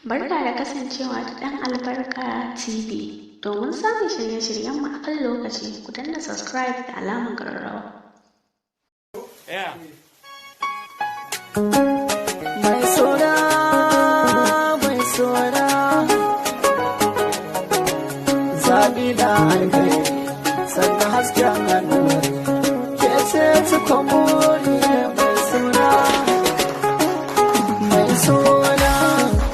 Barka da kasancewa da ɗan Albarka TV. Domin samun shirye-shiryenmu a kan lokaci, ku danna subscribe da alamar ƙararrawa. Mai sona, zaɓi da alkai, sannan hasken hannu, ke ce cikon buri mai sona,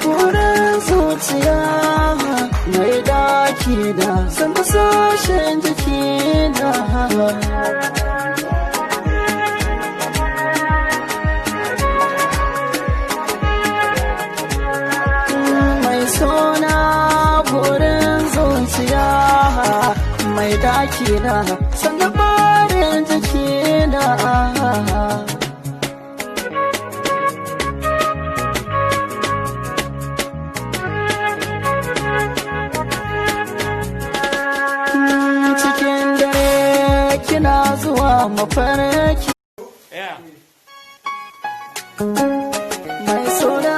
wurin zuciya, mai daki da san kasashen jiki da mai daki na sannan barin jiki na cikin dare kina zuwa mafarki mai sona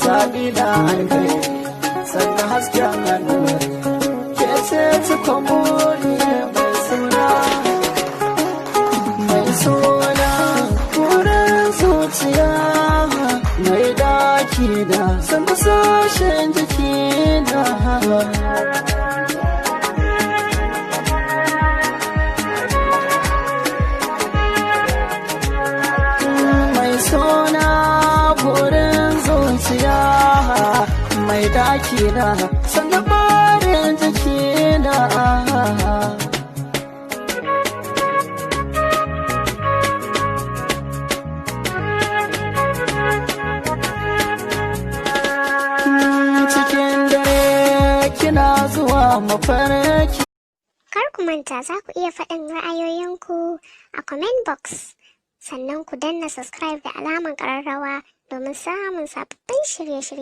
zaɓi da alkai sannan hasken hannu ke ce cikon buri mai suna wurin zuciya mai daki da san kasashen jiki da mai suna wurin zuciya mai daki na sannan barin jiki na cikin dare kina zuwa mafarki. Kar ku manta za ku iya faɗin ra'ayoyinku a comment box, sannan ku danna subscribe da alamar ƙararrawa domin samun sababbin shirye-shirye.